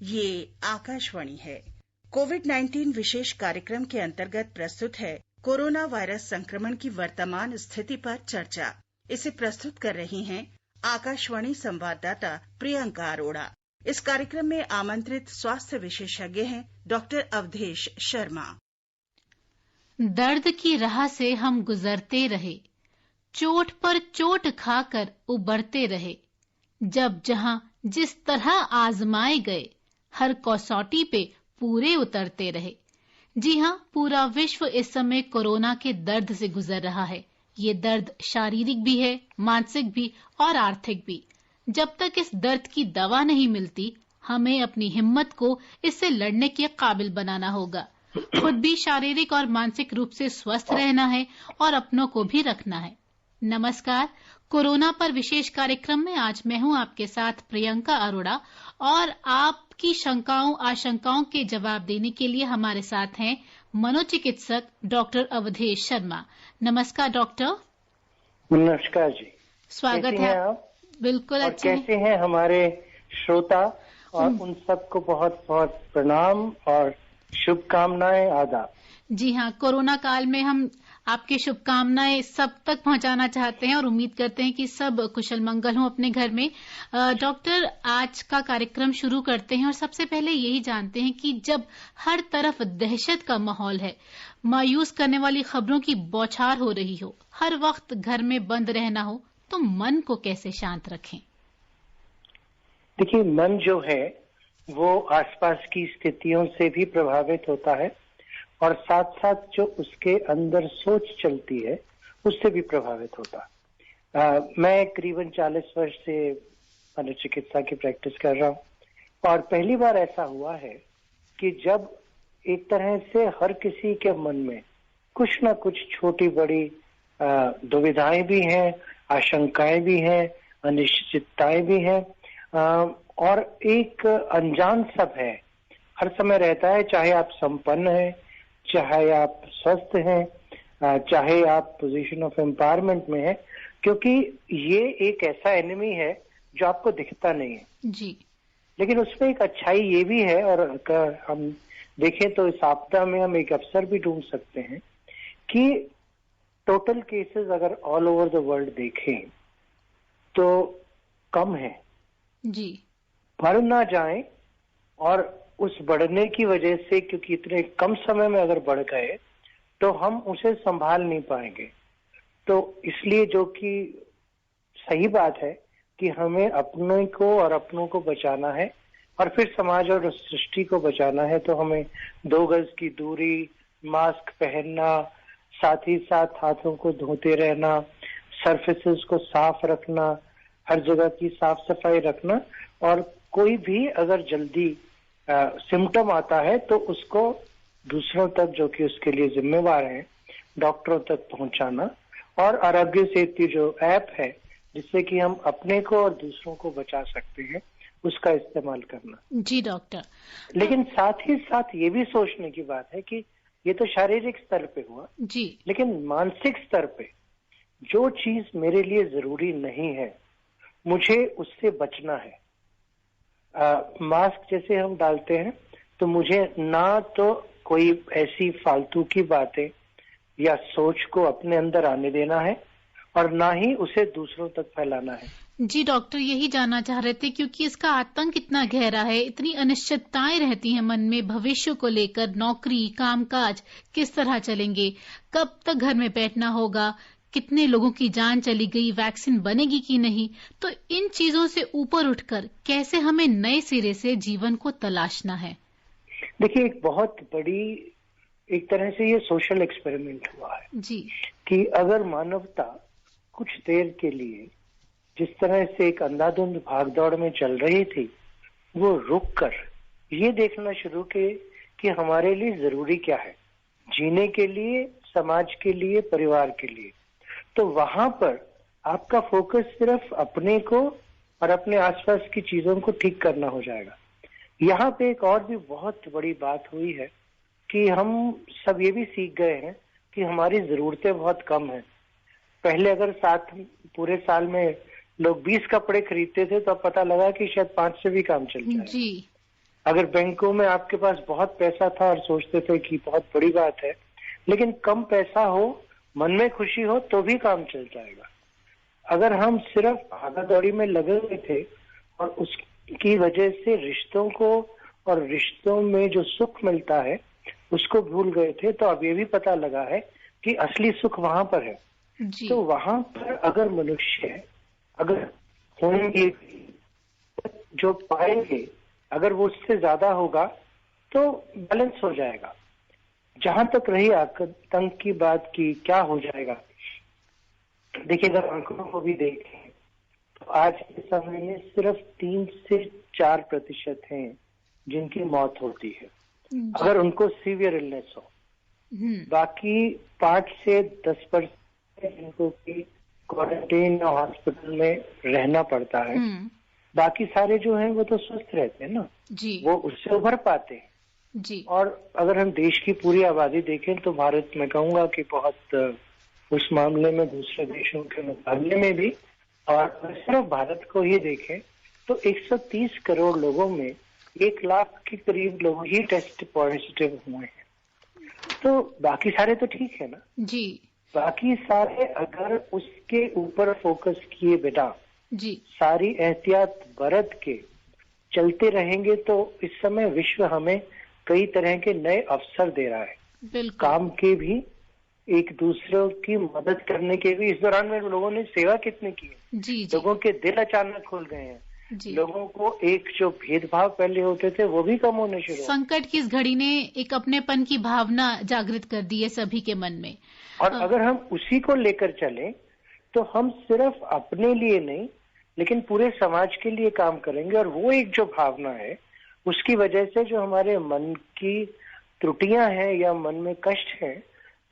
ये आकाशवाणी है। कोविड-19 विशेष कार्यक्रम के अंतर्गत प्रस्तुत है कोरोना वायरस संक्रमण की वर्तमान स्थिति पर चर्चा। इसे प्रस्तुत कर रही हैं आकाशवाणी संवाददाता प्रियंका अरोड़ा। इस कार्यक्रम में आमंत्रित स्वास्थ्य विशेषज्ञ हैं डॉक्टर अवधेश शर्मा। दर्द की राह से हम गुजरते रहे, चोट पर चोट खाकर उबरते रहे, जब जहां जिस तरह आजमाए गए, हर कसौटी पे पूरे उतरते रहे। जी हां, पूरा विश्व इस समय कोरोना के दर्द से गुजर रहा है। ये दर्द शारीरिक भी है, मानसिक भी और आर्थिक भी। जब तक इस दर्द की दवा नहीं मिलती, हमें अपनी हिम्मत को इससे लड़ने के काबिल बनाना होगा। खुद भी शारीरिक और मानसिक रूप से स्वस्थ रहना है और अपनों को भी रखना है। नमस्कार, कोरोना पर विशेष कार्यक्रम में आज मैं हूं आपके साथ प्रियंका अरोड़ा और आपकी शंकाओं आशंकाओं के जवाब देने के लिए हमारे साथ हैं मनोचिकित्सक डॉक्टर अवधेश शर्मा। नमस्कार डॉक्टर। नमस्कार जी, स्वागत है आप? बिल्कुल और अच्छे कैसे हैं हमारे श्रोता, और उन सबको बहुत बहुत प्रणाम और शुभकामनाएं, आदाब। जी हाँ, कोरोना काल में हम आपकी शुभकामनाएं सब तक पहुंचाना चाहते हैं और उम्मीद करते हैं कि सब कुशल मंगल हों अपने घर में। डॉक्टर, आज का कार्यक्रम शुरू करते हैं और सबसे पहले यही जानते हैं कि जब हर तरफ दहशत का माहौल है, मायूस करने वाली खबरों की बौछार हो रही हो, हर वक्त घर में बंद रहना हो, तो मन को कैसे शांत रखें? देखिए, मन जो है वो आसपास की स्थितियों से भी प्रभावित होता है और साथ साथ जो उसके अंदर सोच चलती है उससे भी प्रभावित होता है। मैं करीबन 40 वर्ष से मनोचिकित्सा की प्रैक्टिस कर रहा हूँ और पहली बार ऐसा हुआ है कि जब एक तरह से हर किसी के मन में कुछ ना कुछ छोटी बड़ी दुविधाएं भी हैं, आशंकाएं भी हैं, अनिश्चितताएं भी हैं, और एक अनजान सब है हर समय रहता है। चाहे आप संपन्न हैं, चाहे आप स्वस्थ हैं, चाहे आप पोजीशन ऑफ एम्पावरमेंट में हैं, क्योंकि ये एक ऐसा एनिमी है जो आपको दिखता नहीं है जी। लेकिन उसमें एक अच्छाई ये भी है, और अगर हम देखें तो इस आपदा में हम एक अवसर भी ढूंढ सकते हैं कि टोटल केसेस अगर ऑल ओवर द वर्ल्ड देखें तो कम है जी। बढ़ ना जाए, और उस बढ़ने की वजह से क्योंकि इतने कम समय में अगर बढ़ गए तो हम उसे संभाल नहीं पाएंगे। तो इसलिए जो कि सही बात है कि हमें अपने को और अपनों को बचाना है और फिर समाज और सृष्टि को बचाना है, तो हमें 2 गज की दूरी, मास्क पहनना, साथ ही साथ हाथों को धोते रहना, सरफेसेस को साफ रखना, हर जगह की साफ सफाई रखना, और कोई भी अगर जल्दी सिम्टम आता है तो उसको दूसरों तक, जो कि उसके लिए जिम्मेवार हैं, डॉक्टरों तक पहुंचाना, और आरोग्य सेतु जो ऐप है जिससे कि हम अपने को और दूसरों को बचा सकते हैं, उसका इस्तेमाल करना। जी डॉक्टर, लेकिन साथ ही साथ ये भी सोचने की बात है कि ये तो शारीरिक स्तर पे हुआ जी, लेकिन मानसिक स्तर पे जो चीज मेरे लिए जरूरी नहीं है मुझे उससे बचना है। मास्क जैसे हम डालते हैं तो मुझे ना तो कोई ऐसी फालतू की बातें या सोच को अपने अंदर आने देना है और ना ही उसे दूसरों तक फैलाना है। जी डॉक्टर, यही जानना चाह रहे थे क्योंकि इसका आतंक इतना गहरा है, इतनी अनिश्चितताएं रहती हैं मन में भविष्य को लेकर, नौकरी, कामकाज किस तरह चलेंगे, कब तक घर में बैठना होगा, कितने लोगों की जान चली गई, वैक्सीन बनेगी कि नहीं। तो इन चीजों से ऊपर उठकर कैसे हमें नए सिरे से जीवन को तलाशना है? देखिए, एक बहुत बड़ी एक तरह से ये सोशल एक्सपेरिमेंट हुआ है जी, कि अगर मानवता कुछ देर के लिए जिस तरह से एक अंधाधुंध भागदौड़ में चल रही थी, वो रुक कर ये देखना शुरू किए कि हमारे लिए जरूरी क्या है जीने के लिए, समाज के लिए, परिवार के लिए, तो वहां पर आपका फोकस सिर्फ अपने को और अपने आसपास की चीजों को ठीक करना हो जाएगा। यहाँ पे एक और भी बहुत बड़ी बात हुई है कि हम सब ये भी सीख गए हैं कि हमारी जरूरतें बहुत कम हैं। पहले अगर पूरे साल में लोग 20 कपड़े खरीदते थे तो अब पता लगा कि शायद 5 से भी काम चल जाए। जी। अगर बैंकों में आपके पास बहुत पैसा था और सोचते थे कि बहुत बड़ी बात है, लेकिन कम पैसा हो, मन में खुशी हो तो भी काम चल जाएगा। अगर हम सिर्फ भागा-दौड़ी में लगे हुए थे और उसकी वजह से रिश्तों को और रिश्तों में जो सुख मिलता है उसको भूल गए थे, तो अब ये भी पता लगा है कि असली सुख वहां पर है। जी। तो वहां पर अगर मनुष्य अगर होंगे जो पाएंगे, अगर वो उससे ज्यादा होगा तो बैलेंस हो जाएगा। जहां तक रही आतंक की बात की क्या हो जाएगा, देखिए अगर आंकड़ों को भी देखें तो आज के समय में सिर्फ 3 से 4% हैं जिनकी मौत होती है अगर उनको सीवियर इलनेस हो। बाकी 5 से 10% जिनको की क्वारंटाइन या हॉस्पिटल में रहना पड़ता है। बाकी सारे जो हैं वो तो स्वस्थ रहते हैं ना जी। वो उससे उभर पाते हैं जी। और अगर हम देश की पूरी आबादी देखें तो भारत में कहूंगा कि बहुत उस मामले में दूसरे देशों के मुकाबले में भी, और सिर्फ भारत को ही देखें तो 130 करोड़ लोगों में 1 लाख के करीब लोग ही टेस्ट पॉजिटिव हुए हैं। तो बाकी सारे तो ठीक है ना जी। बाकी सारे अगर उसके ऊपर फोकस किए बिना जी। सारी एहतियात बरत के चलते रहेंगे तो इस समय विश्व हमें कई तरह के नए अवसर दे रहा है, बिल्कुल। काम के भी, एक दूसरों की मदद करने के भी। इस दौरान में लोगों ने सेवा कितनी की है, जी। लोगों के दिल अचानक खुल गए हैं। जी। लोगों को एक जो भेदभाव पहले होते थे वो भी कम होने शुरू। संकट की इस घड़ी ने एक अपनेपन की भावना जागृत कर दी है सभी के मन में। और अगर हम उसी को लेकर चलें तो हम सिर्फ अपने लिए नहीं लेकिन पूरे समाज के लिए काम करेंगे, और वो एक जो भावना है उसकी वजह से जो हमारे मन की त्रुटियां हैं या मन में कष्ट हैं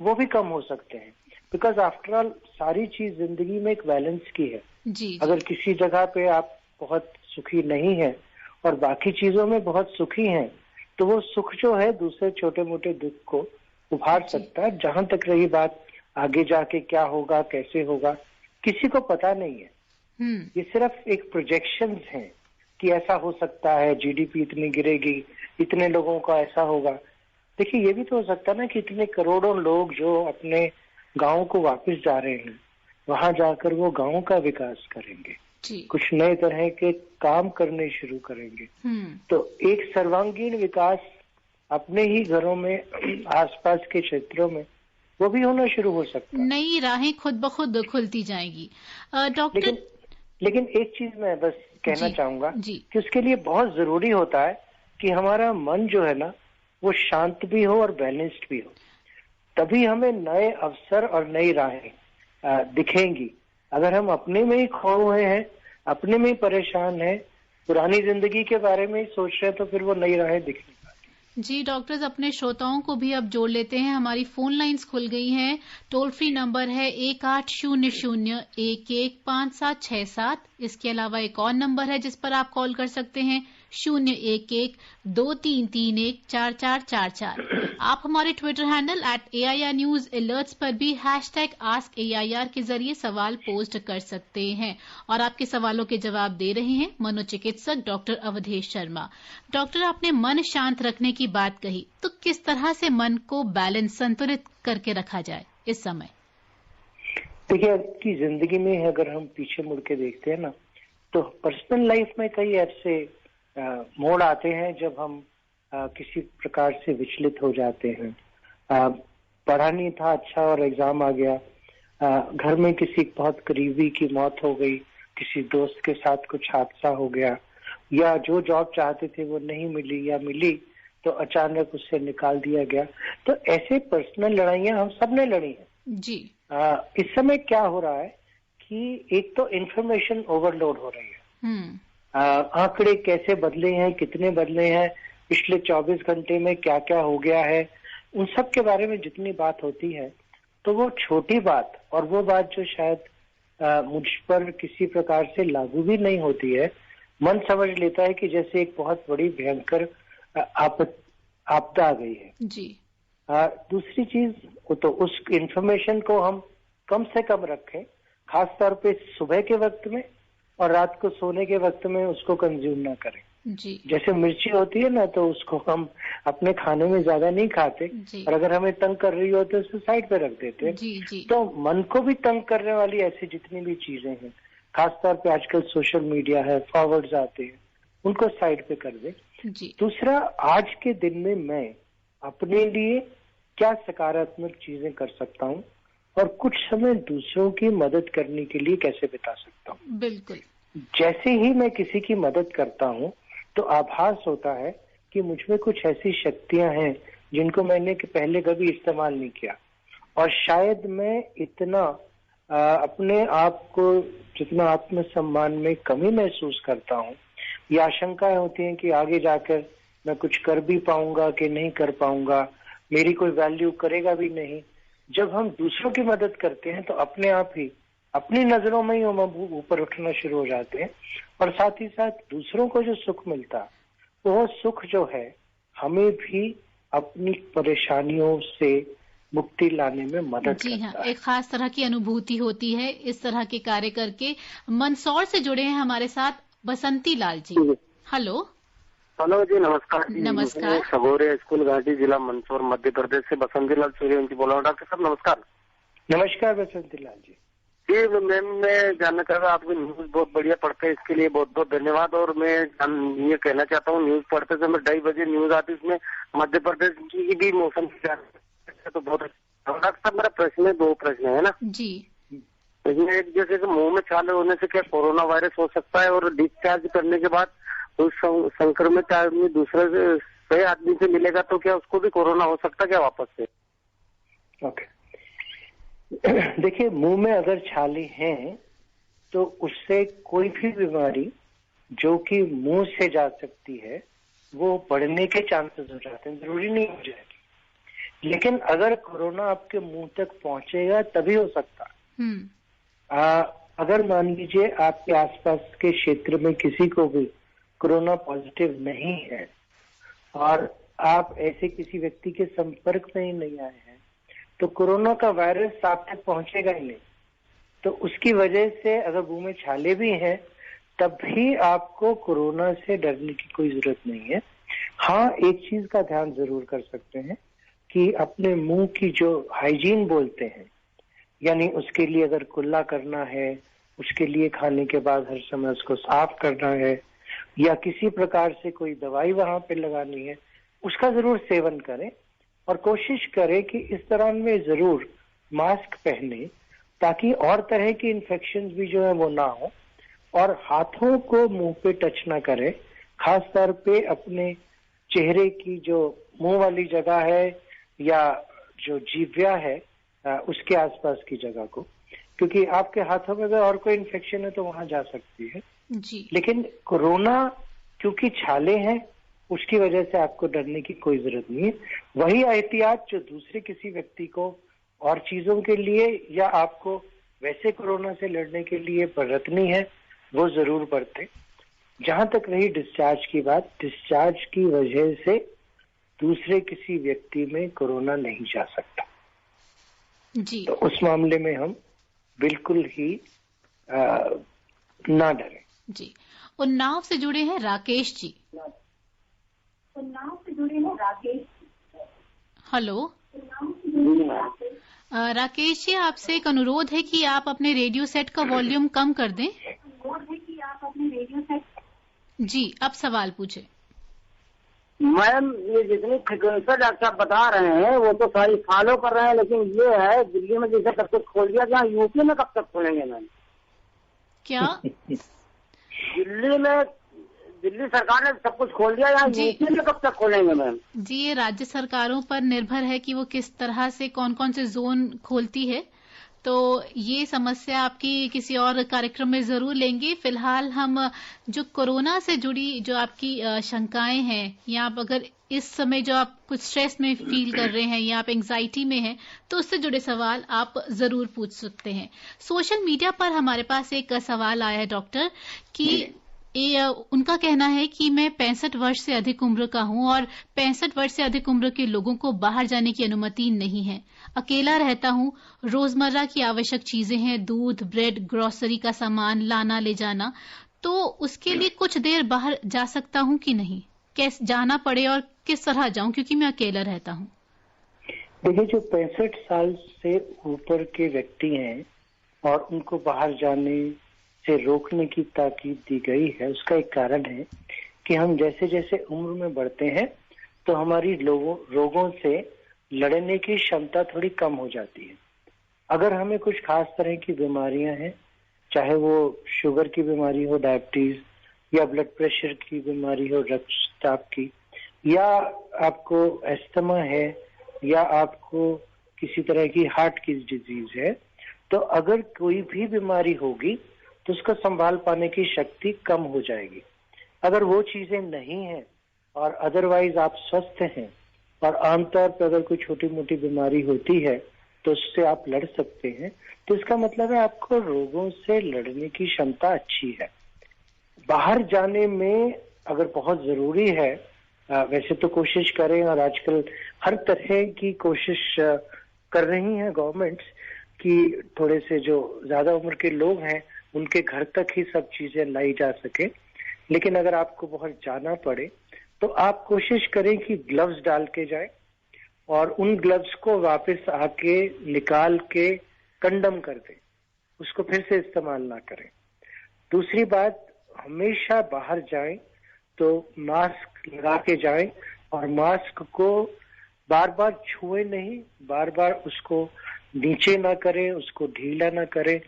वो भी कम हो सकते हैं। बिकॉज आफ्टर ऑल सारी चीज जिंदगी में एक बैलेंस की है। जी। अगर किसी जगह पे आप बहुत सुखी नहीं है और बाकी चीजों में बहुत सुखी हैं तो वो सुख जो है दूसरे छोटे मोटे दुख को उभार सकता है। जहां तक रही बात आगे जाके क्या होगा कैसे होगा किसी को पता नहीं है। ये सिर्फ एक प्रोजेक्शंस हैं कि ऐसा हो सकता है, जीडीपी इतनी गिरेगी, इतने लोगों का ऐसा होगा। देखिए ये भी तो हो सकता है ना कि इतने करोड़ों लोग जो अपने गांव को वापस जा रहे हैं वहां जाकर वो गांव का विकास करेंगे, कुछ नए तरह के काम करने शुरू करेंगे। तो एक सर्वांगीण विकास अपने ही घरों में आसपास के क्षेत्रों में वो भी होना शुरू हो सकता है। नई राहें खुद ब खुद खुलती जाएंगी। डॉक्टर लेकिन एक चीज मैं बस कहना चाहूंगा कि उसके लिए बहुत जरूरी होता है कि हमारा मन जो है ना वो शांत भी हो और बैलेंस्ड भी हो, तभी हमें नए अवसर और नई राहें दिखेंगी। अगर हम अपने में ही खो हुए हैं, अपने में ही परेशान हैं, पुरानी जिंदगी के बारे में ही सोच रहे हैं तो फिर वो नई राहें दिख नहीं पाती। जी डॉक्टर्स, अपने श्रोताओं को भी अब जोड़ लेते हैं। हमारी फोन लाइंस खुल गई हैं। टोल फ्री नंबर है 1800-115767। इसके अलावा एक और नंबर है जिस पर आप कॉल कर सकते हैं 011-2331-4444। आप हमारे Twitter handle @AIR News Alerts पर भी #AskAIR के जरिए सवाल पोस्ट कर सकते हैं। और आपके सवालों के जवाब दे रहे हैं मनोचिकित्सक डॉक्टर अवधेश शर्मा। डॉक्टर, आपने मन शांत रखने की बात कही, तो किस तरह से मन को बैलेंस संतुलित करके रखा जाए इस समय? देखिए आपकी जिंदगी में अगर हम पीछे मुड़ के देखते हैं ना तो पर्सनल लाइफ में कई ऐसे मोड़ आते हैं जब हम किसी प्रकार से विचलित हो जाते हैं। पढ़ा नहीं था अच्छा और एग्जाम आ गया, घर में किसी बहुत करीबी की मौत हो गई, किसी दोस्त के साथ कुछ हादसा हो गया, या जो जॉब चाहते थे वो नहीं मिली या मिली तो अचानक उससे निकाल दिया गया। तो ऐसे पर्सनल लड़ाइयां हम सब ने लड़ी हैं जी। इस समय क्या हो रहा है कि एक तो इंफॉर्मेशन ओवरलोड हो रही है। आंकड़े कैसे बदले हैं, कितने बदले हैं, पिछले 24 घंटे में क्या क्या हो गया है, उन सब के बारे में जितनी बात होती है तो वो छोटी बात और वो बात जो शायद मुझ पर किसी प्रकार से लागू भी नहीं होती है, मन समझ लेता है कि जैसे एक बहुत बड़ी भयंकर आपदा आ गई है जी। दूसरी चीज तो उस इंफॉर्मेशन को हम कम से कम रखें, खास तौर पे सुबह के वक्त में और रात को सोने के वक्त में उसको कंज्यूम ना करें। जी। जैसे मिर्ची होती है ना, तो उसको हम अपने खाने में ज्यादा नहीं खाते, और अगर हमें तंग कर रही हो तो उसे साइड पे रख देते हैं। जी। तो मन को भी तंग करने वाली ऐसी जितनी भी चीजें हैं, खासतौर पे आजकल सोशल मीडिया है, फॉरवर्ड्स आते हैं, उनको साइड पे कर दे। दूसरा, आज के दिन में मैं अपने लिए क्या सकारात्मक चीजें कर सकता हूँ और कुछ समय दूसरों की मदद करने के लिए कैसे बिता सकता हूँ। बिल्कुल। जैसे ही मैं किसी की मदद करता हूँ तो आभास होता है कि मुझमें कुछ ऐसी शक्तियां हैं जिनको मैंने पहले कभी इस्तेमाल नहीं किया, और शायद मैं इतना अपने आप को जितना आत्मसम्मान में कमी महसूस करता हूँ, या आशंकाएं होती हैं कि आगे जाकर मैं कुछ कर भी पाऊंगा कि नहीं कर पाऊंगा, मेरी कोई वैल्यू करेगा भी नहीं। जब हम दूसरों की मदद करते हैं तो अपने आप ही अपनी नजरों में ही हम ऊपर उठना शुरू हो जाते हैं, और साथ ही साथ दूसरों को जो सुख मिलता है वो सुख जो है हमें भी अपनी परेशानियों से मुक्ति लाने में मदद करता है। एक खास तरह की अनुभूति होती है इस तरह के कार्य करके। मंदसौर से जुड़े हैं हमारे साथ बसंती लाल जी। हेलो जी, नमस्कार जी। नमस्कार। सगोरे स्कूल घाटी, जिला मंदसौर, मध्य प्रदेश से बसंती लाल सूर्यवंशी बोल रहा हूँ। डॉक्टर साहब नमस्कार। नमस्कार बसंती लाल जी। जी, मैं जानना चाह रहा हूँ, आपकी न्यूज बहुत बढ़िया पढ़ते हैं, इसके लिए बहुत बहुत धन्यवाद। और मैं ये कहना चाहता हूँ, न्यूज पढ़ते समय 2:30 बजे न्यूज आती है, उसमें मध्य प्रदेश की भी मौसम तो बहुत अच्छा। डॉक्टर साहब मेरा प्रश्न है, 2 प्रश्न है ना जी। इसमें एक, जैसे कि मुंह में छाले होने से क्या कोरोना वायरस हो सकता है, और डिस्चार्ज करने के बाद उस संक्रमित आदमी दूसरे सही आदमी से मिलेगा तो क्या उसको भी कोरोना हो सकता है क्या वापस से? ओके, देखिए, मुंह में अगर छाले हैं तो उससे कोई भी बीमारी जो कि मुंह से जा सकती है वो बढ़ने के चांसेस हो जाते हैं, जरूरी नहीं हो जाएगी। लेकिन अगर कोरोना आपके मुंह तक पहुंचेगा तभी हो सकता है। अगर मान लीजिए आपके आसपास के क्षेत्र में किसी को भी कोरोना पॉजिटिव नहीं है और आप ऐसे किसी व्यक्ति के संपर्क में ही नहीं आए हैं, तो कोरोना का वायरस आप तक पहुंचेगा ही नहीं। तो उसकी वजह से अगर मुंह में छाले भी हैं तब भी आपको कोरोना से डरने की कोई जरूरत नहीं है। हाँ, एक चीज का ध्यान जरूर कर सकते हैं कि अपने मुंह की जो हाइजीन बोलते हैं, यानी उसके लिए अगर कुल्ला करना है, उसके लिए खाने के बाद हर समय उसको साफ करना है, या किसी प्रकार से कोई दवाई वहां पे लगानी है, उसका जरूर सेवन करें। और कोशिश करें कि इस दौरान में जरूर मास्क पहने ताकि और तरह की इन्फेक्शन भी जो है वो ना हो, और हाथों को मुंह पे टच ना करें, खास तौर पे अपने चेहरे की जो मुंह वाली जगह है या जो जीव्या है उसके आसपास की जगह को, क्योंकि आपके हाथों में अगर और कोई इन्फेक्शन है तो वहां जा सकती है जी। लेकिन कोरोना क्योंकि छाले हैं उसकी वजह से आपको डरने की कोई जरूरत नहीं है। वही एहतियात जो दूसरे किसी व्यक्ति को और चीजों के लिए या आपको वैसे कोरोना से लड़ने के लिए बरतनी है वो जरूर बरतें। जहां तक रही डिस्चार्ज की बात, डिस्चार्ज की वजह से दूसरे किसी व्यक्ति में कोरोना नहीं जा सकता जी। तो उस मामले में हम बिल्कुल ही ना डरें जी। उन्नाव से जुड़े हैं राकेश जी। हेलो राकेश जी, आपसे एक अनुरोध है कि आप अपने रेडियो सेट का वॉल्यूम कम कर दें। जी, अब सवाल पूछे। मैम, ये जितनी फ्रिक्वेंसी डॉक्टर साहब बता रहे हैं वो तो सारी फॉलो कर रहे हैं, लेकिन ये है दिल्ली में जैसे कब तक खोल दिया, जहाँ यूपी में कब तक खोलेंगे मैम? क्या दिल्ली सरकार ने सब कुछ खोल दिया, यहाँ यूपी में कब तक खोलेंगे मैम? जी, ये राज्य सरकारों पर निर्भर है कि वो किस तरह से कौन कौन से जोन खोलती है, तो ये समस्या आपकी किसी और कार्यक्रम में जरूर लेंगे। फिलहाल हम जो कोरोना से जुड़ी जो आपकी शंकाएं हैं, या आप अगर इस समय जो आप कुछ स्ट्रेस में फील कर रहे हैं या आप एंजाइटी में हैं, तो उससे जुड़े सवाल आप जरूर पूछ सकते हैं। सोशल मीडिया पर हमारे पास एक सवाल आया है डॉक्टर कि उनका कहना है कि मैं 65 वर्ष से अधिक उम्र का हूं और 65 वर्ष से अधिक उम्र के लोगों को बाहर जाने की अनुमति नहीं है। अकेला रहता हूं, रोजमर्रा की आवश्यक चीजें हैं, दूध, ब्रेड, ग्रोसरी का सामान लाना ले जाना, तो उसके लिए कुछ देर बाहर जा सकता हूँ कि नहीं, कैसे जाना पड़े और किस तरह जाऊं, क्योंकि मैं अकेला रहता हूँ। देखिए, जो 65 साल से ऊपर के व्यक्ति हैं और उनको बाहर जाने से रोकने की ताकीद दी गई है, उसका एक कारण है कि हम जैसे जैसे उम्र में बढ़ते हैं तो हमारी रोगों से लड़ने की क्षमता थोड़ी कम हो जाती है। अगर हमें कुछ खास तरह की बीमारियां हैं, चाहे वो शुगर की बीमारी हो, डायबिटीज, या ब्लड प्रेशर की बीमारी हो, रक्तचाप की, या आपको अस्थमा है, या आपको किसी तरह की हार्ट की डिजीज है, तो अगर कोई भी बीमारी होगी तो उसको संभाल पाने की शक्ति कम हो जाएगी। अगर वो चीजें नहीं है और अदरवाइज आप स्वस्थ हैं और आमतौर पर अगर कोई छोटी मोटी बीमारी होती है तो उससे आप लड़ सकते हैं, तो इसका मतलब है आपको रोगों से लड़ने की क्षमता अच्छी है। बाहर जाने में अगर बहुत जरूरी है, वैसे तो कोशिश करें, और आजकल हर तरह की कोशिश कर रही हैं गवर्नमेंट्स कि थोड़े से जो ज्यादा उम्र के लोग हैं उनके घर तक ही सब चीजें लाई जा सके। लेकिन अगर आपको बहुत जाना पड़े तो आप कोशिश करें कि ग्लव्स डाल के जाएं और उन ग्लव्स को वापस आके निकाल के कंडम कर दें, उसको फिर से इस्तेमाल ना करें। दूसरी बात, हमेशा बाहर जाएं तो मास्क लगा के जाएं और मास्क को बार बार छुए नहीं, बार बार उसको नीचे ना करें, उसको ढीला ना करें।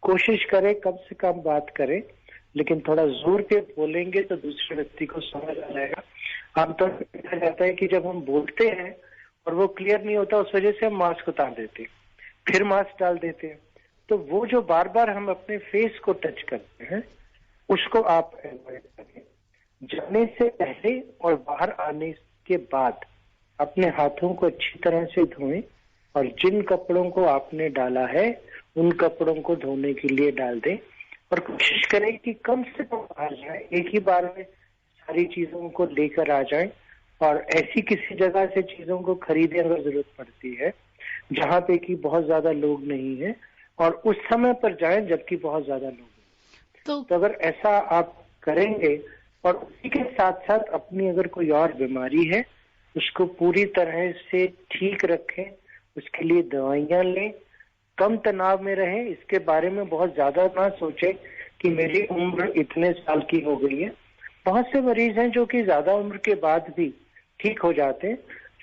कोशिश करें कम से कम बात करें, लेकिन थोड़ा जोर के बोलेंगे तो दूसरे व्यक्ति को समझ आ जाएगा। आमतौर पर देखा जाता है कि जब हम बोलते हैं और वो क्लियर नहीं होता, उस वजह से हम मास्क उतार देते हैं, फिर मास्क डाल देते हैं। तो वो जो बार बार हम अपने फेस को टच करते हैं उसको आप अवॉइड करें। जाने से पहले और बाहर आने के बाद अपने हाथों को अच्छी तरह से धोएं और जिन कपड़ों को आपने डाला है उन कपड़ों को धोने के लिए डाल दें और कोशिश करें कि कम से कम आ जाए, एक ही बार में सारी चीजों को लेकर आ जाएं। और ऐसी किसी जगह से चीजों को खरीदने अगर जरूरत पड़ती है जहाँ पे कि बहुत ज्यादा लोग नहीं है, और उस समय पर जाएं जबकि बहुत ज्यादा लोग हैं। तो अगर ऐसा आप करेंगे और उसी के साथ साथ अपनी अगर कोई और बीमारी है उसको पूरी तरह से ठीक रखें, उसके लिए दवाइयां लें, कम तनाव में रहें। इसके बारे में बहुत ज्यादा ना सोचें कि मेरी उम्र इतने साल की हो गई है। बहुत से मरीज हैं जो कि ज्यादा उम्र के बाद भी ठीक हो जाते हैं।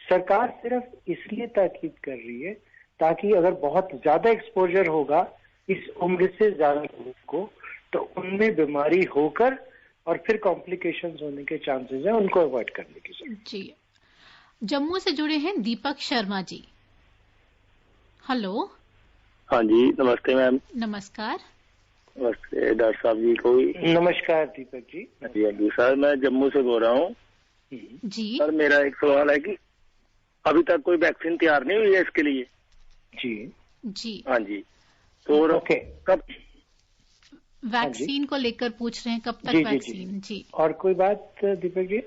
सरकार सिर्फ इसलिए ताकीद कर रही है ताकि अगर बहुत ज्यादा एक्सपोजर होगा इस उम्र से ज्यादा लोगों को तो उनमें बीमारी होकर और फिर कॉम्प्लिकेशंस होने के चांसेस हैं, उनको अवॉइड करने की जरूरत। जी, जम्मू से जुड़े हैं दीपक शर्मा जी। हेलो। हाँ जी, नमस्ते मैम। नमस्कार। नमस्ते डॉक्टर साहब जी को। नमस्कार दीपक जी। जी हाँ जी सर, मैं जम्मू से बोल रहा हूँ जी। सर, मेरा एक सवाल है कि अभी तक कोई वैक्सीन तैयार नहीं हुई है इसके लिए। जी जी। हाँ जी, तो ओके, कब वैक्सीन को लेकर पूछ रहे हैं, कब तक जी, वैक्सीन? जी। और कोई बात दीपक जी?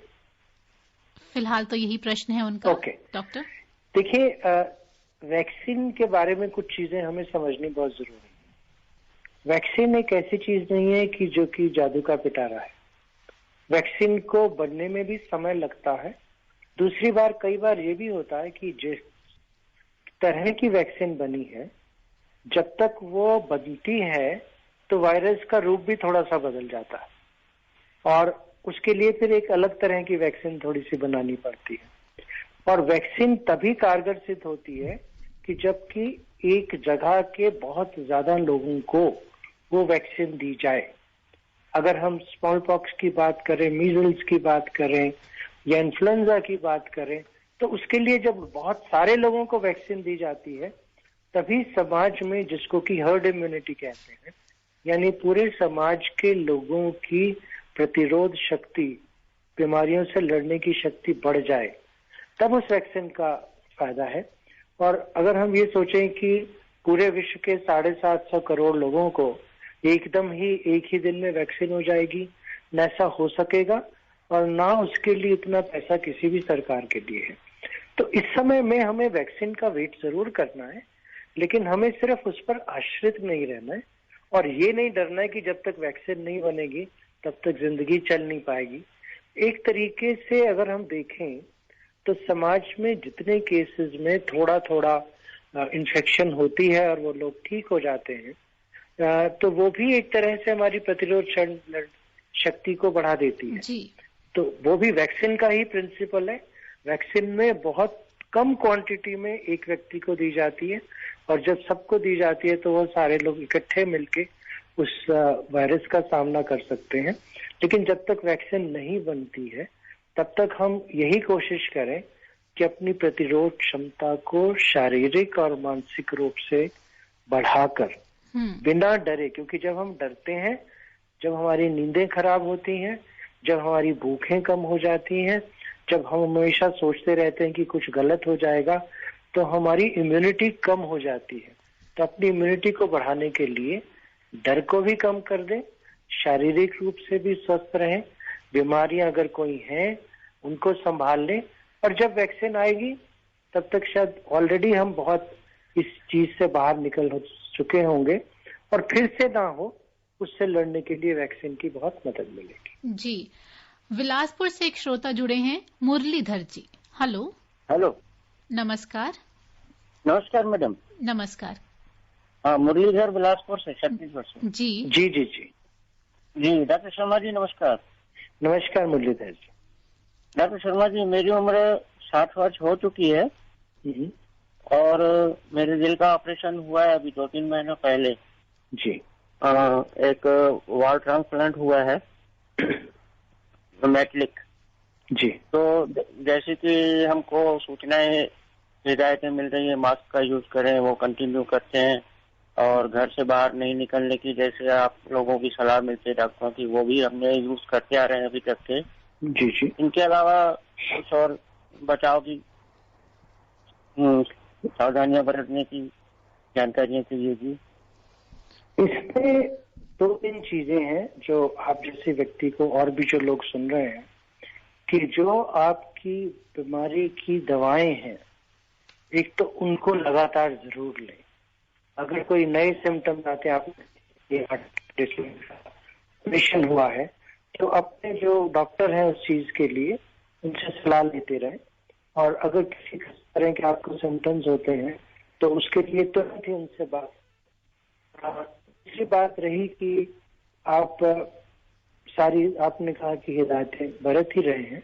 फिलहाल तो यही प्रश्न है उनका। ओके डॉक्टर देखिए, वैक्सीन के बारे में कुछ चीजें हमें समझनी बहुत जरूरी है। वैक्सीन एक ऐसी चीज नहीं है कि जो कि जादू का पिटारा है। वैक्सीन को बनने में भी समय लगता है। दूसरी बार कई बार ये भी होता है कि जिस तरह की वैक्सीन बनी है जब तक वो बनती है तो वायरस का रूप भी थोड़ा सा बदल जाता है और उसके लिए फिर एक अलग तरह की वैक्सीन थोड़ी सी बनानी पड़ती है। और वैक्सीन तभी कारगर सिद्ध होती है कि जबकि एक जगह के बहुत ज्यादा लोगों को वो वैक्सीन दी जाए। अगर हम स्मॉल पॉक्स की बात करें, मीजल्स की बात करें या इन्फ्लुएंजा की बात करें, तो उसके लिए जब बहुत सारे लोगों को वैक्सीन दी जाती है तभी समाज में, जिसको कि हर्ड इम्यूनिटी कहते हैं, यानी पूरे समाज के लोगों की प्रतिरोध शक्ति, बीमारियों से लड़ने की शक्ति बढ़ जाए, तब उस वैक्सीन का फायदा है। और अगर हम ये सोचें कि पूरे विश्व के 750 करोड़ लोगों को एकदम ही एक ही दिन में वैक्सीन हो जाएगी, न ऐसा हो सकेगा और ना उसके लिए इतना पैसा किसी भी सरकार के लिए है। तो इस समय में हमें वैक्सीन का वेट जरूर करना है, लेकिन हमें सिर्फ उस पर आश्रित नहीं रहना है और ये नहीं डरना है कि जब तक वैक्सीन नहीं बनेगी तब तक जिंदगी चल नहीं पाएगी। एक तरीके से अगर हम देखें तो समाज में जितने केसेस में थोड़ा थोड़ा इन्फेक्शन होती है और वो लोग ठीक हो जाते हैं, तो वो भी एक तरह से हमारी प्रतिरोध शक्ति को बढ़ा देती है जी। तो वो भी वैक्सीन का ही प्रिंसिपल है। वैक्सीन में बहुत कम क्वांटिटी में एक व्यक्ति को दी जाती है और जब सबको दी जाती है तो वो सारे लोग इकट्ठे मिलके उस वायरस का सामना कर सकते हैं। लेकिन जब तक वैक्सीन नहीं बनती है तब तक हम यही कोशिश करें कि अपनी प्रतिरोध क्षमता को शारीरिक और मानसिक रूप से बढ़ाकर बिना डरे, क्योंकि जब हम डरते हैं, जब हमारी नींदें खराब होती हैं, जब हमारी भूखें कम हो जाती हैं, जब हम हमेशा सोचते रहते हैं कि कुछ गलत हो जाएगा, तो हमारी इम्यूनिटी कम हो जाती है। तो अपनी इम्यूनिटी को बढ़ाने के लिए डर को भी कम कर दें, शारीरिक रूप से भी स्वस्थ रहें, बीमारियां अगर कोई हैं उनको संभाल लें, और जब वैक्सीन आएगी तब तक शायद ऑलरेडी हम बहुत इस चीज से बाहर निकल चुके होंगे और फिर से ना हो, उससे लड़ने के लिए वैक्सीन की बहुत मदद मिलेगी। जी। बिलासपुर से एक श्रोता जुड़े हैं, मुरलीधर जी। हेलो। हेलो, नमस्कार। नमस्कार मैडम। नमस्कार। हाँ, मुरलीधर बिलासपुर से, छत्तीसगढ़ से। जी जी जी जी जी, डॉक्टर शर्मा जी नमस्कार। नमस्कार मुरलीधर जी। डॉक्टर शर्मा जी, मेरी उम्र 60 वर्ष हो चुकी है और मेरे दिल का ऑपरेशन हुआ है अभी 2-3 महीने पहले जी। एक वाल ट्रांसप्लांट हुआ है मेटलिक जी। तो जैसे कि हमको सूचनाएं हिदायतें मिल रही है, मास्क का यूज करें, वो कंटिन्यू करते हैं, और घर से बाहर नहीं निकलने की जैसे आप लोगों की सलाह मिलती है डॉक्टरों की, वो भी हमने यूज करते आ रहे हैं अभी तक के। जी जी। इनके अलावा कुछ और बचाव की सावधानियां बरतने की जानकारियां चाहिए जी। इसमें 2-3 चीजें हैं जो आप जैसे व्यक्ति को और भी जो लोग सुन रहे हैं कि जो आपकी बीमारी की दवाएं हैं, एक तो उनको लगातार जरूर लें। अगर कोई नए सिम्टम्स आते हैं, आप ऑपरेशन हुआ है, तो अपने जो डॉक्टर हैं उस चीज के लिए उनसे सलाह लेते रहें, और अगर किसी तरह के आपको सिम्टम्स होते हैं तो उसके लिए तुरंत ही उनसे बात। दूसरी बात रही कि आप आपने कहा कि हिदायतें बरत ही रहे हैं,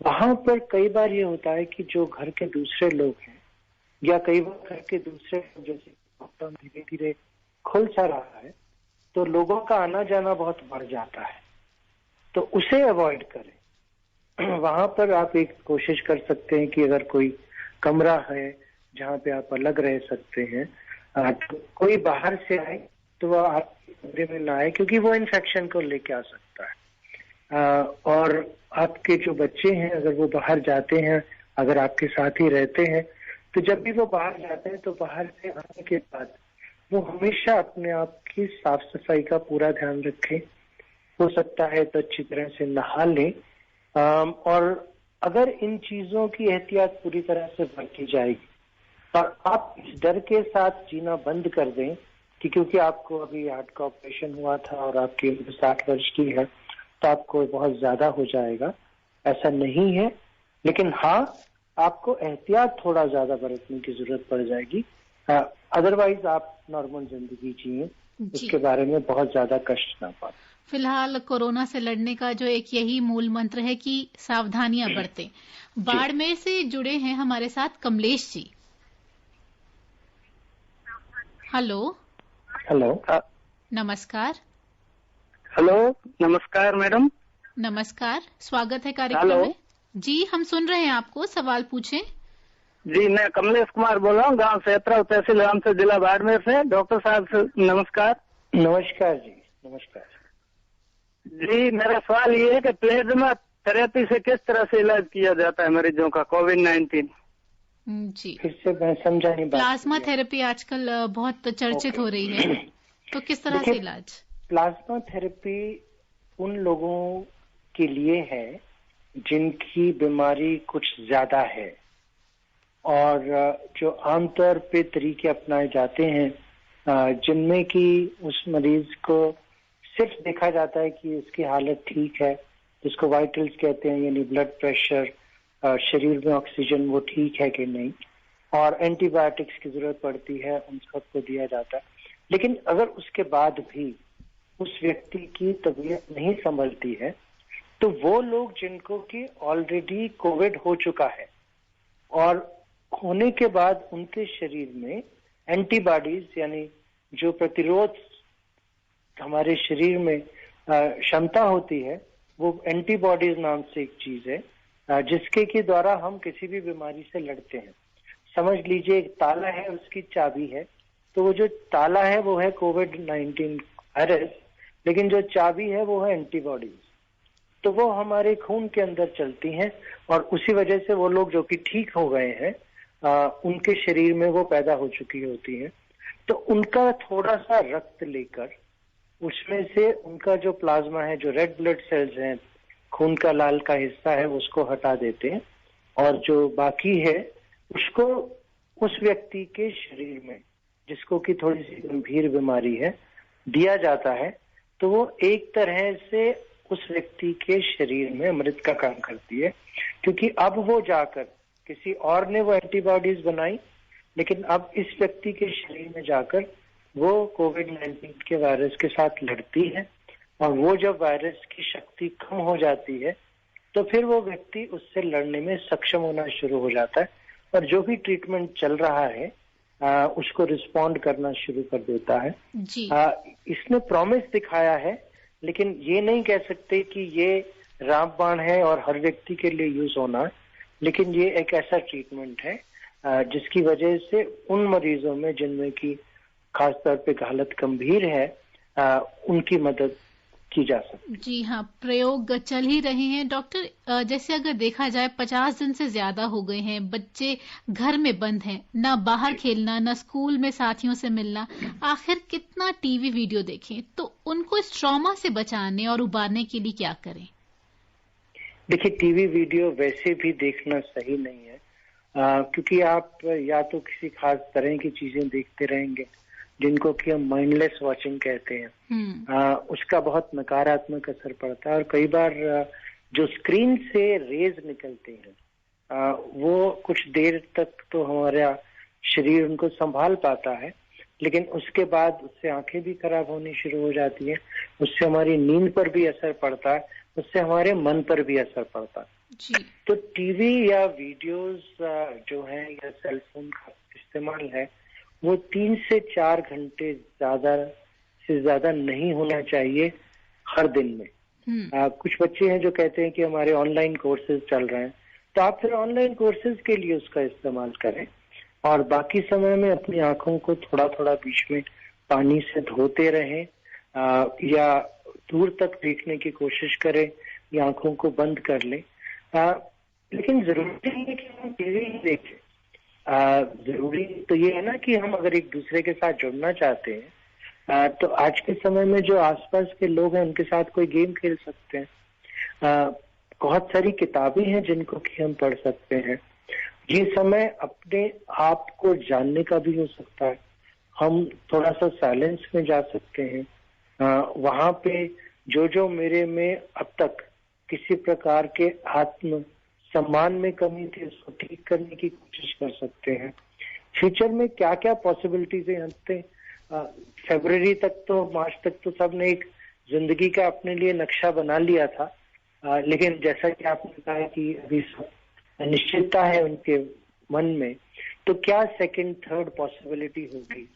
वहां पर कई बार ये होता है कि जो घर के दूसरे लोग हैं या कई बार घर के दूसरे जैसे लॉकडाउन धीरे धीरे खुल सा रहा है तो लोगों का आना जाना बहुत बढ़ जाता है, तो उसे अवॉइड करें। वहां पर आप एक कोशिश कर सकते हैं कि अगर कोई कमरा है जहाँ पे आप अलग रह सकते हैं, तो कोई बाहर से आए तो वह आपके कमरे में ना आए, क्योंकि वो इन्फेक्शन को लेके आ सकता है। और आपके जो बच्चे हैं अगर वो बाहर जाते हैं, अगर आपके साथ ही रहते हैं, तो जब भी वो बाहर जाते हैं तो बाहर से आने के बाद वो हमेशा अपने आप की साफ सफाई का पूरा ध्यान रखें। हो सकता है तो अच्छी तरह से नहा लें, और अगर इन चीजों की एहतियात पूरी तरह से बरती जाएगी और आप इस डर के साथ जीना बंद कर दें कि क्योंकि आपको अभी हार्ट का ऑपरेशन हुआ था और आपकी उम्र 60 वर्ष की है तो आपको बहुत ज्यादा हो जाएगा, ऐसा नहीं है। लेकिन हाँ, आपको एहतियात थोड़ा ज्यादा बरतने की जरूरत पड़ जाएगी, अदरवाइज आप नॉर्मल जिंदगी जिए, उसके बारे में बहुत ज्यादा कष्ट ना पाए। फिलहाल कोरोना से लड़ने का जो एक यही मूल मंत्र है कि सावधानियां बरतें। बाड़मेर से जुड़े हैं हमारे साथ कमलेश जी। हेलो। हेलो। नमस्कार। हेलो, नमस्कार मैडम। नमस्कार, स्वागत है कार्यक्रम में। जी, हम सुन रहे हैं आपको, सवाल पूछें। जी, मैं कमलेश कुमार बोल रहा हूँ, गांव सेत्रा, तहसील रामसर, जिला बाड़मेर से। डॉक्टर साहब से नमस्कार। नमस्कार जी। नमस्कार जी, मेरा सवाल ये है कि प्लाज्मा थेरेपी से किस तरह से इलाज किया जाता है मरीजों का कोविड-19? जी, फिर से मैं समझा नहीं। प्लाज्मा थेरेपी आजकल बहुत चर्चित हो रही है, तो किस तरह से इलाज? प्लाज्मा थेरेपी उन लोगों के लिए है जिनकी बीमारी कुछ ज्यादा है, और जो आमतौर पे तरीके अपनाए जाते हैं जिनमें कि उस मरीज को सिर्फ देखा जाता है कि उसकी हालत ठीक है, जिसको वाइटल्स कहते हैं, यानी ब्लड प्रेशर, शरीर में ऑक्सीजन वो ठीक है कि नहीं, और एंटीबायोटिक्स की जरूरत पड़ती है, उन सबको दिया जाता है। लेकिन अगर उसके बाद भी उस व्यक्ति की तबीयत नहीं संभलती है तो वो लोग जिनको कि ऑलरेडी कोविड हो चुका है और होने के बाद उनके शरीर में एंटीबॉडीज यानी जो प्रतिरोध हमारे शरीर में क्षमता होती है, वो एंटीबॉडीज नाम से एक चीज है जिसके के द्वारा हम किसी भी बीमारी से लड़ते हैं। समझ लीजिए एक ताला है, उसकी चाबी है, तो वो जो ताला है वो है कोविड-19 वायरस, लेकिन जो चाबी है वो है एंटीबॉडीज। तो वो हमारे खून के अंदर चलती हैं और उसी वजह से वो लोग जो कि ठीक हो गए हैं उनके शरीर में वो पैदा हो चुकी होती हैं। तो उनका थोड़ा सा रक्त लेकर उसमें से उनका जो प्लाज्मा है, जो रेड ब्लड सेल्स हैं, खून का लाल का हिस्सा है, उसको हटा देते हैं और जो बाकी है उसको उस व्यक्ति के शरीर में, जिसको कि थोड़ी सी गंभीर बीमारी है, दिया जाता है। तो वो एक तरह से उस व्यक्ति के शरीर में अमृत का काम करती है, क्योंकि अब वो जाकर किसी और ने वो एंटीबॉडीज बनाई, लेकिन अब इस व्यक्ति के शरीर में जाकर वो कोविड-19 के वायरस के साथ लड़ती है और वो जब वायरस की शक्ति कम हो जाती है तो फिर वो व्यक्ति उससे लड़ने में सक्षम होना शुरू हो जाता है और जो भी ट्रीटमेंट चल रहा है उसको रिस्पॉन्ड करना शुरू कर देता है जी। इसने प्रॉमिस दिखाया है, लेकिन ये नहीं कह सकते कि ये रामबाण है और हर व्यक्ति के लिए यूज होना है, लेकिन ये एक ऐसा ट्रीटमेंट है जिसकी वजह से उन मरीजों में जिनमें की खास तौर पे हालत गंभीर है उनकी मदद की जा सकती। जी हाँ, प्रयोग चल ही रहे हैं डॉक्टर। जैसे अगर देखा जाए 50 दिन से ज्यादा हो गए हैं, बच्चे घर में बंद हैं, ना बाहर खेलना, ना स्कूल में साथियों से मिलना, आखिर कितना टीवी वीडियो देखें? तो उनको इस ट्रॉमा से बचाने और उबारने के लिए क्या करें? देखिए, टीवी वीडियो वैसे भी देखना सही नहीं है क्योंकि आप या तो किसी खास तरह की चीजें देखते रहेंगे जिनको कि हम माइंडलेस वॉचिंग कहते हैं। उसका बहुत नकारात्मक असर पड़ता है और कई बार जो स्क्रीन से रेज निकलते हैं वो कुछ देर तक तो हमारा शरीर उनको संभाल पाता है, लेकिन उसके बाद उससे आंखें भी खराब होनी शुरू हो जाती है, उससे हमारी नींद पर भी असर पड़ता है, उससे हमारे मन पर भी असर पड़ता है। जी। तो टीवी या वीडियोस जो है या सेलफोन का इस्तेमाल है वो 3 से 4 घंटे ज्यादा से ज्यादा नहीं होना चाहिए हर दिन में। कुछ बच्चे हैं जो कहते हैं कि हमारे ऑनलाइन कोर्सेज चल रहे हैं, तो आप फिर ऑनलाइन कोर्सेज के लिए उसका इस्तेमाल करें और बाकी समय में अपनी आंखों को थोड़ा थोड़ा बीच में पानी से धोते रहें या दूर तक देखने की कोशिश करें या आंखों को बंद कर लें। लेकिन जरूरी नहीं है कि हम टीवी ही देखें। जरूरी तो ये है ना कि हम अगर एक दूसरे के साथ जुड़ना चाहते हैं तो आज के समय में जो आसपास के लोग हैं उनके साथ कोई गेम खेल सकते हैं। बहुत सारी किताबें हैं जिनको कि हम पढ़ सकते हैं। ये समय अपने आप को जानने का भी हो सकता है। हम थोड़ा सा साइलेंस में जा सकते हैं। वहां पे जो मेरे में अब तक किसी प्रकार के आत्म सम्मान में कमी थी उसको ठीक करने की कोशिश कर सकते हैं। फ्यूचर में क्या क्या पॉसिबिलिटीज हैं, फरवरी तक तो, मार्च तक तो सबने एक जिंदगी का अपने लिए नक्शा बना लिया था, लेकिन जैसा कि आपने कहा कि अभी अनिश्चितता है उनके मन में, तो क्या सेकंड थर्ड पॉसिबिलिटी होगी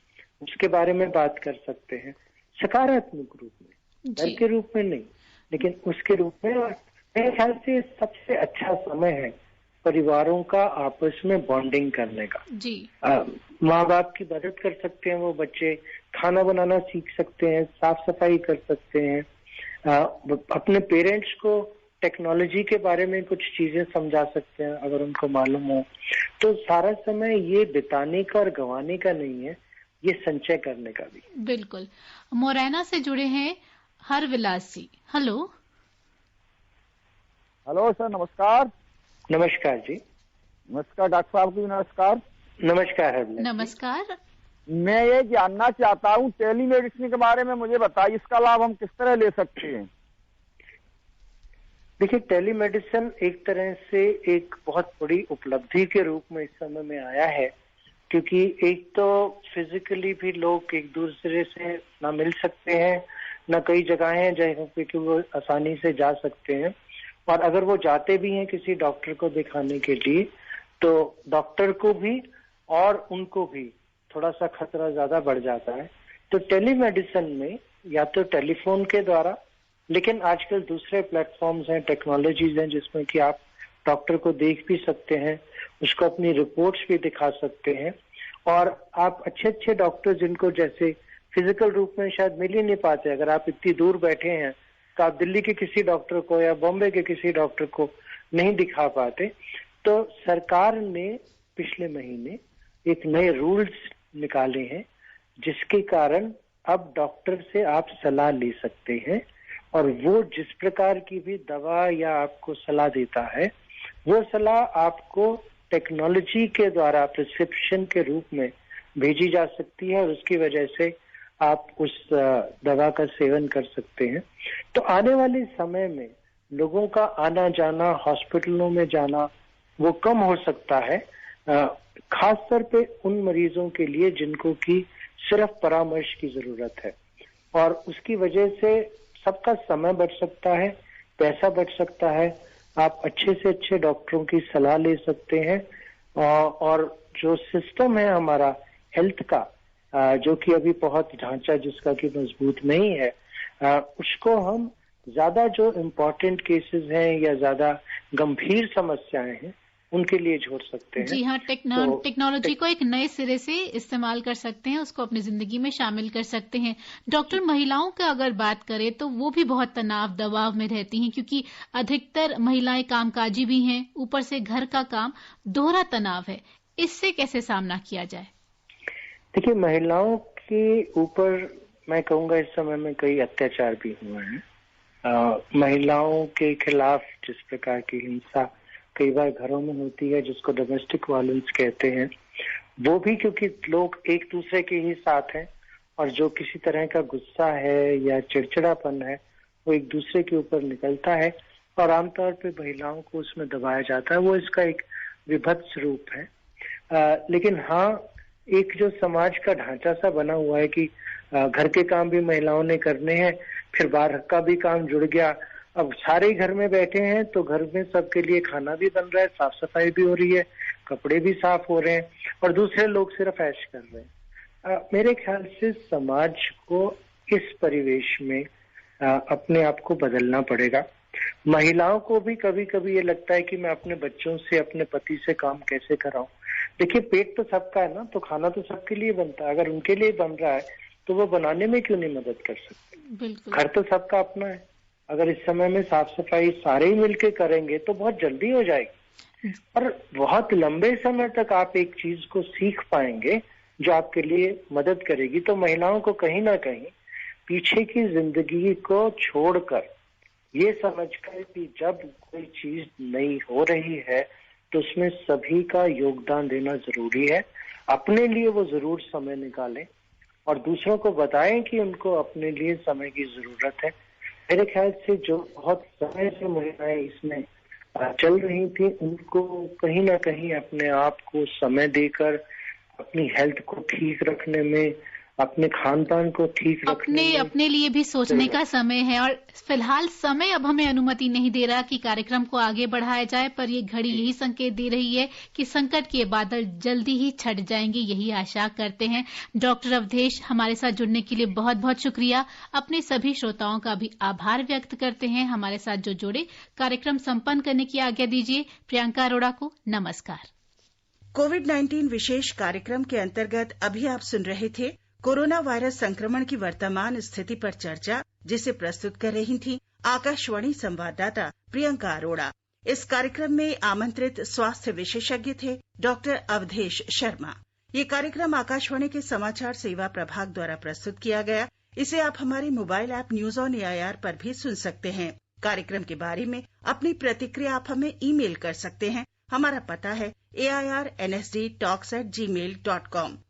उसके बारे में बात कर सकते हैं, सकारात्मक रूप में, डर के रूप में नहीं, लेकिन उसके रूप में। और मेरे ख्याल से सबसे अच्छा समय है परिवारों का आपस में बॉन्डिंग करने का। जी। माँ बाप की मदद कर सकते हैं वो बच्चे, खाना बनाना सीख सकते हैं, साफ सफाई कर सकते हैं, अपने पेरेंट्स को टेक्नोलॉजी के बारे में कुछ चीजें समझा सकते हैं अगर उनको मालूम हो। तो सारा समय ये बिताने का और गंवाने का नहीं है, ये संचय करने का भी। बिल्कुल। मोरैना से जुड़े हैं हरविलास जी। हेलो। हेलो सर, नमस्कार। नमस्कार जी। नमस्कार डॉक्टर साहब की। नमस्कार। नमस्कार है। नमस्कार। मैं ये जानना चाहता हूँ, टेलीमेडिसिन के बारे में मुझे बताइए, इसका लाभ हम किस तरह ले सकते हैं? देखिए, टेलीमेडिसिन एक तरह से एक बहुत बड़ी उपलब्धि के रूप में इस समय में आया है, क्योंकि एक तो फिजिकली भी लोग एक दूसरे से ना मिल सकते हैं, ना कई जगह हैं जहाँ पे कि वो आसानी से जा सकते हैं, और अगर वो जाते भी हैं किसी डॉक्टर को दिखाने के लिए तो डॉक्टर को भी और उनको भी थोड़ा सा खतरा ज्यादा बढ़ जाता है। तो टेलीमेडिसिन में या तो टेलीफोन के द्वारा, लेकिन आजकल दूसरे प्लेटफॉर्म्स हैं, टेक्नोलॉजीज हैं जिसमें कि आप डॉक्टर को देख भी सकते हैं, उसको अपनी रिपोर्ट्स भी दिखा सकते हैं, और आप अच्छे अच्छे डॉक्टर जिनको जैसे फिजिकल रूप में शायद मिल ही नहीं पाते, अगर आप इतनी दूर बैठे हैं तो आप दिल्ली के किसी डॉक्टर को या बॉम्बे के किसी डॉक्टर को नहीं दिखा पाते, तो सरकार ने पिछले महीने एक नए रूल्स निकाले हैं जिसके कारण अब डॉक्टर से आप सलाह ले सकते हैं, और वो जिस प्रकार की भी दवा या आपको सलाह देता है वो सलाह आपको टेक्नोलॉजी के द्वारा प्रिस्क्रिप्शन के रूप में भेजी जा सकती है, और उसकी वजह से आप उस दवा का सेवन कर सकते हैं। तो आने वाले समय में लोगों का आना जाना, हॉस्पिटलों में जाना वो कम हो सकता है, खास तौर पे उन मरीजों के लिए जिनको की सिर्फ परामर्श की जरूरत है, और उसकी वजह से सबका समय बच सकता है, पैसा बच सकता है, आप अच्छे से अच्छे डॉक्टरों की सलाह ले सकते हैं, और जो सिस्टम है हमारा हेल्थ का, जो कि अभी बहुत ढांचा जिसका कि मजबूत नहीं है, उसको हम ज्यादा जो इम्पोर्टेंट केसेस हैं या ज्यादा गंभीर समस्याएं हैं उनके लिए जोड़ सकते हैं। जी हाँ, टेक्नोलॉजी को एक नए सिरे से इस्तेमाल कर सकते हैं, उसको अपनी जिंदगी में शामिल कर सकते हैं। डॉक्टर, महिलाओं की अगर बात करें तो वो भी बहुत तनाव दबाव में रहती हैं, क्योंकि अधिकतर महिलाएं कामकाजी भी हैं, ऊपर से घर का काम, दोहरा तनाव है। इससे कैसे सामना किया जाए? देखिए, महिलाओं के ऊपर मैं कहूँगा इस समय में कई अत्याचार भी हुए हैं। महिलाओं के खिलाफ जिस प्रकार की हिंसा कई बार घरों में होती है, जिसको डोमेस्टिक वायलेंस कहते हैं, वो भी क्योंकि लोग एक दूसरे के ही साथ हैं, और जो किसी तरह का गुस्सा है या चिड़चिड़ापन है वो एक दूसरे के ऊपर निकलता है, और आमतौर पे महिलाओं को उसमें दबाया जाता है। वो इसका एक विभत्स रूप है। लेकिन हाँ, एक जो समाज का ढांचा सा बना हुआ है कि घर के काम भी महिलाओं ने करने हैं, फिर बाहर का भी काम जुड़ गया, अब सारे ही घर में बैठे हैं तो घर में सबके लिए खाना भी बन रहा है, साफ सफाई भी हो रही है, कपड़े भी साफ हो रहे हैं, और दूसरे लोग सिर्फ ऐश कर रहे हैं। मेरे ख्याल से समाज को इस परिवेश में अपने आप को बदलना पड़ेगा। महिलाओं को भी कभी कभी ये लगता है कि मैं अपने बच्चों से, अपने पति से काम कैसे कराऊं। देखिए, पेट तो सबका है ना, तो खाना तो सबके लिए बनता है, अगर उनके लिए बन रहा है तो वो बनाने में क्यों नहीं मदद कर सकते? घर तो सबका अपना है, अगर इस समय में साफ सफाई सारे ही मिलके करेंगे तो बहुत जल्दी हो जाएगी, और बहुत लंबे समय तक आप एक चीज को सीख पाएंगे जो आपके लिए मदद करेगी। तो महिलाओं को कहीं ना कहीं पीछे की जिंदगी को छोड़कर ये समझकर कि जब कोई चीज नई हो रही है तो उसमें सभी का योगदान देना जरूरी है। अपने लिए वो जरूर समय निकालें और दूसरों को बताएं कि उनको अपने लिए समय की जरूरत है। मेरे ख्याल से जो बहुत समय से महिलाएं इसमें चल रही थी, उनको कहीं ना कहीं अपने आप को समय देकर अपनी हेल्थ को ठीक रखने में, अपने खान पान को ठीक रखने में, अपने लिए भी सोचने का समय है। और फिलहाल समय अब हमें अनुमति नहीं दे रहा कि कार्यक्रम को आगे बढ़ाया जाए, पर ये घड़ी यही संकेत दे रही है कि संकट के बादल जल्दी ही छट जाएंगे, यही आशा करते हैं। डॉक्टर अवधेश, हमारे साथ जुड़ने के लिए बहुत बहुत शुक्रिया। अपने सभी श्रोताओं का भी आभार व्यक्त करते हैं हमारे साथ जो जुड़े। कार्यक्रम संपन्न करने की आज्ञा दीजिए प्रियंका अरोड़ा को। नमस्कार। कोविड-19 विशेष कार्यक्रम के अंतर्गत अभी आप सुन रहे थे कोरोना वायरस संक्रमण की वर्तमान स्थिति पर चर्चा, जिसे प्रस्तुत कर रही थी आकाशवाणी संवाददाता प्रियंका अरोड़ा। इस कार्यक्रम में आमंत्रित स्वास्थ्य विशेषज्ञ थे डॉक्टर अवधेश शर्मा। ये कार्यक्रम आकाशवाणी के समाचार सेवा प्रभाग द्वारा प्रस्तुत किया गया। इसे आप हमारे mobile app news on AIR पर भी सुन सकते हैं। कार्यक्रम के बारे में अपनी प्रतिक्रिया आप हमें ईमेल कर सकते हैं। हमारा पता है AIRNSDtalks@gmail.com।